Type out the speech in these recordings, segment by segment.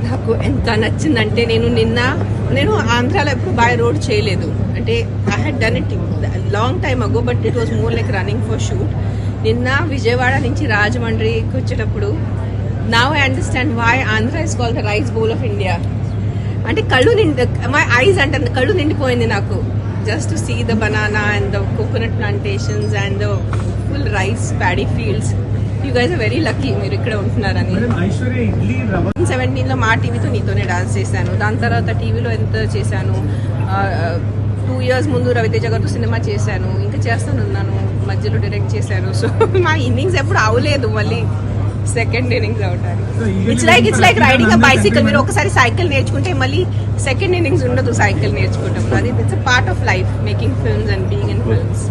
నాకు ఎంత నచ్చిందంటే నేను ఆంధ్రాలో ఎప్పుడు బై రోడ్ చేయలేదు. అంటే I had done it long time ago, but it was more like running for shoot. నిన్న విజయవాడ నుంచి రాజమండ్రికి వచ్చేటప్పుడు now I understand why Andhra is called the rice bowl of India. అంటే మై ఐస్ అంటే కళ్ళు నిండిపోయింది నాకు, just to see the banana and the coconut plantations and the full rice paddy fields. You guys are very lucky మీరు ఇక్కడ ఉంటున్నారని. 2017లో మా టీవీతో నీతోనే dance చేశాను. దాని తర్వాత టీవీలో ఎంత చేశాను. 2 years ముందు రవితేజ గారితో సినిమా చేశాను, ఇంకా చేస్తానున్నాను, మధ్యలో డైరెక్ట్ చేశాను. సో మా ఇన్నింగ్స్ ఎప్పుడు అవలేదు, మళ్ళీ సెకండ్ ఇన్నింగ్స్ అవటానికి. It's like riding a bicycle. మీరు ఒకసారి సైకిల్ నేర్చుకుంటే మళ్ళీ సెకండ్ ఇన్నింగ్స్ ఉండదు సైకిల్ నేర్చుకుంటాం. అది it's a part of life, making films and being in films.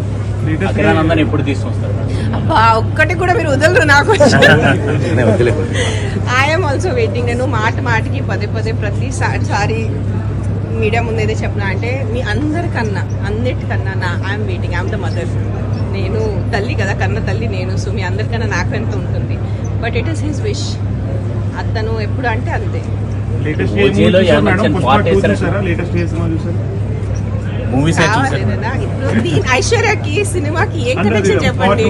ఎప్పుడు తీసుకొస్తారు? అబ్బా ఒక్కటి కూడా మీరు వదలరు నాకు. I'm also waiting. నేను మాటికి పదే ప్రతిసారి మీడియా ముందేదే చెప్పినా అంటే మీ అన్నిటికన్నా I'm waiting. I'm the mother. నేను తల్లి కదా, కన్న తల్లి నేను. సో మీ అందరికన్నా నాకు ఎంత ఉంటుంది, but it is his wish. అతను ఎప్పుడు అంటే అంతే. ఐశ్వర్యకి సినిమాకి ఏం కనెక్షన్ చెప్పండి.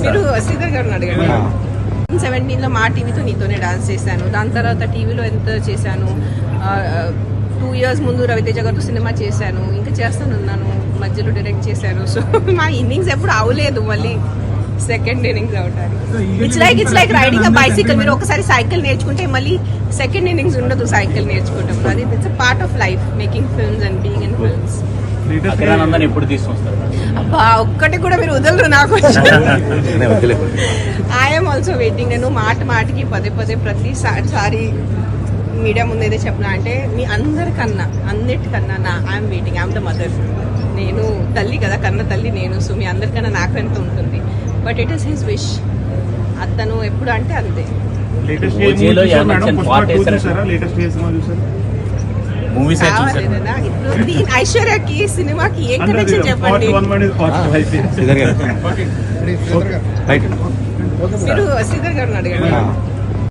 మీరు శ్రీధర్ గారిని అడగండి. 2017లో మా టీవీతో నీతోనే డాన్స్ చేశాను. దాని తర్వాత టీవీలో ఎంత చేశాను. 2 years ముందు రవితేజ గారితో సినిమా చేశాను, ఇంకా చేస్తానున్నాను, మధ్యలో డైరెక్ట్ చేశాను. సో మా ఇన్నింగ్స్ ఎప్పుడు అవలేదు, మళ్ళీ సెకండ్ ఇన్నింగ్స్ అవటానికి. It's like riding a bicycle. మీరు ఒకసారి సైకిల్ నేర్చుకుంటే మళ్ళీ సెకండ్ ఇన్నింగ్స్ ఉండదు సైకిల్ నేర్చుకుంటాం. అది it's a part of life, making films and being in films. ఎప్పుడు తీసుకొస్తారు? అబ్బా ఒక్కటి కూడా మీరు వదలరు నాకు. I'm also waiting. నేను మాటికి పదే ప్రతిసారి మీడియా ముందేదే చెప్పినా అంటే మీ అన్నిటికన్నా I'm waiting. I'm the mother. నేను తల్లి కదా, కన్న తల్లి నేను. సో మీ అందరికన్నా నాకు ఎంత ఉంటుంది, but it is his wish. అతను ఎప్పుడు అంటే అంతే. ఐశ్వర్యకి సినిమాకి ఏం కనెక్షన్ చెప్పండి. మీరు శ్రీధర్ గారిని అడగండి.